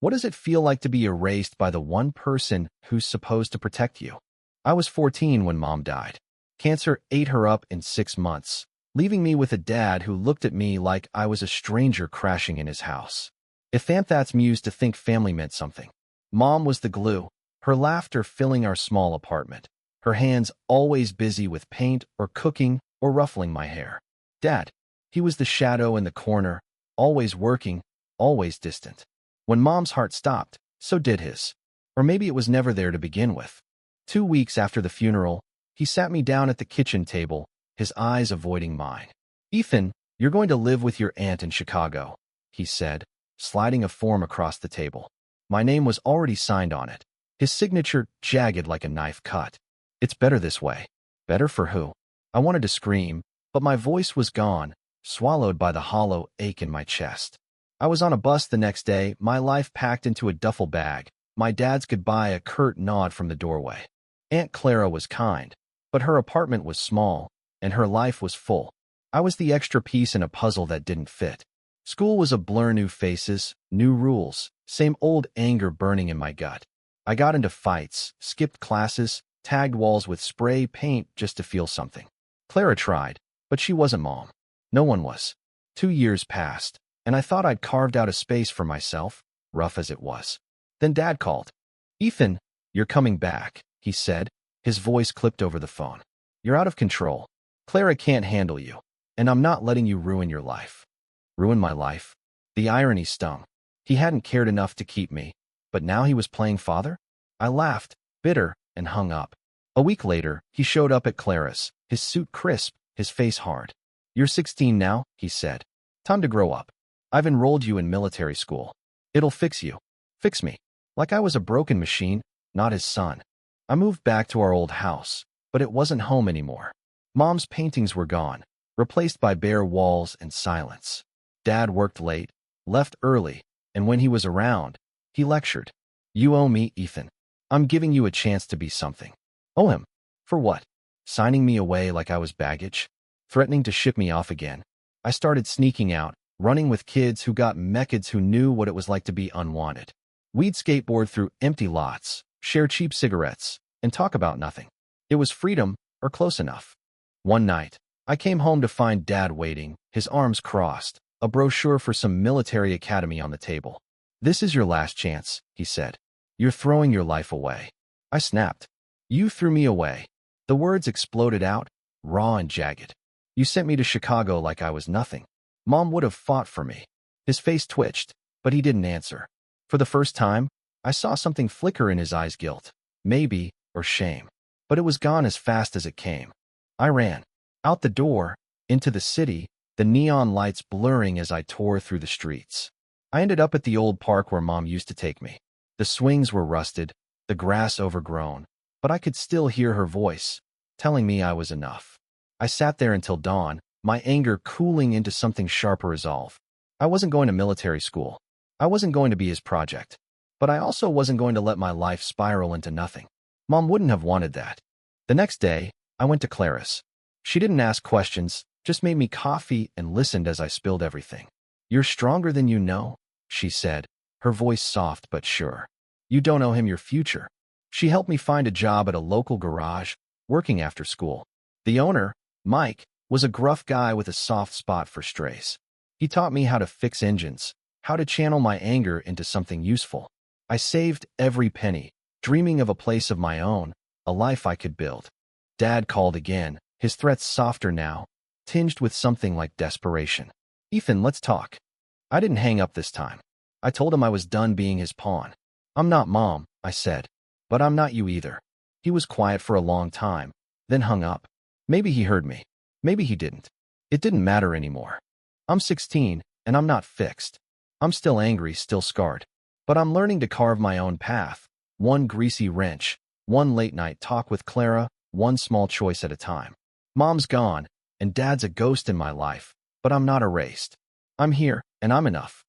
What does it feel like to be erased by the one person who's supposed to protect you? I was 14 when Mom died. Cancer ate her up in 6 months, leaving me with a dad who looked at me like I was a stranger crashing in his house. If that's mused to think family meant something. Mom was the glue, her laughter filling our small apartment, her hands always busy with paint or cooking or ruffling my hair. Dad, he was the shadow in the corner, always working, always distant. When Mom's heart stopped, so did his. Or maybe it was never there to begin with. 2 weeks after the funeral, he sat me down at the kitchen table, his eyes avoiding mine. "Ethan, you're going to live with your aunt in Chicago," he said, sliding a form across the table. My name was already signed on it, his signature jagged like a knife cut. "It's better this way." Better for who? I wanted to scream, but my voice was gone, swallowed by the hollow ache in my chest. I was on a bus the next day, my life packed into a duffel bag, my dad's goodbye a curt nod from the doorway. Aunt Clara was kind, but her apartment was small, and her life was full. I was the extra piece in a puzzle that didn't fit. School was a blur, new faces, new rules, same old anger burning in my gut. I got into fights, skipped classes, tagged walls with spray paint just to feel something. Clara tried, but she wasn't Mom. No one was. 2 years passed, and I thought I'd carved out a space for myself, rough as it was. Then Dad called. "Ethan, you're coming back," he said, his voice clipped over the phone. "You're out of control. Clara can't handle you, and I'm not letting you ruin your life." Ruin my life? The irony stung. He hadn't cared enough to keep me, but now he was playing father? I laughed, bitter, and hung up. A week later, he showed up at Clara's, his suit crisp, his face hard. "You're 16 now," he said. "Time to grow up. I've enrolled you in military school. It'll fix you. Fix me." Like I was a broken machine, not his son. I moved back to our old house, but it wasn't home anymore. Mom's paintings were gone, replaced by bare walls and silence. Dad worked late, left early, and when he was around, he lectured. "You owe me, Ethan. I'm giving you a chance to be something." Owe him? For what? Signing me away like I was baggage? Threatening to ship me off again? I started sneaking out, running with kids who got methods who knew what it was like to be unwanted. We'd skateboard through empty lots, share cheap cigarettes, and talk about nothing. It was freedom, or close enough. One night, I came home to find Dad waiting, his arms crossed, a brochure for some military academy on the table. "This is your last chance," he said. "You're throwing your life away." I snapped. "You threw me away." The words exploded out, raw and jagged. "You sent me to Chicago like I was nothing. Mom would have fought for me." His face twitched, but he didn't answer. For the first time, I saw something flicker in his eyes, guilt, maybe, or shame. But it was gone as fast as it came. I ran. Out the door, into the city, the neon lights blurring as I tore through the streets. I ended up at the old park where Mom used to take me. The swings were rusted, the grass overgrown, but I could still hear her voice, telling me I was enough. I sat there until dawn, my anger cooling into something sharper resolve. I wasn't going to military school. I wasn't going to be his project. But I also wasn't going to let my life spiral into nothing. Mom wouldn't have wanted that. The next day, I went to Clara's. She didn't ask questions, just made me coffee and listened as I spilled everything. "You're stronger than you know," she said, her voice soft but sure. "You don't owe him your future." She helped me find a job at a local garage, working after school. The owner, Mike, was a gruff guy with a soft spot for strays. He taught me how to fix engines, how to channel my anger into something useful. I saved every penny, dreaming of a place of my own, a life I could build. Dad called again, his threats softer now, tinged with something like desperation. "Ethan, let's talk." I didn't hang up this time. I told him I was done being his pawn. "I'm not Mom," I said, "but I'm not you either." He was quiet for a long time, then hung up. Maybe he heard me. Maybe he didn't. It didn't matter anymore. I'm 16, and I'm not fixed. I'm still angry, still scarred. But I'm learning to carve my own path, one greasy wrench, one late-night talk with Clara, one small choice at a time. Mom's gone, and Dad's a ghost in my life, but I'm not erased. I'm here, and I'm enough.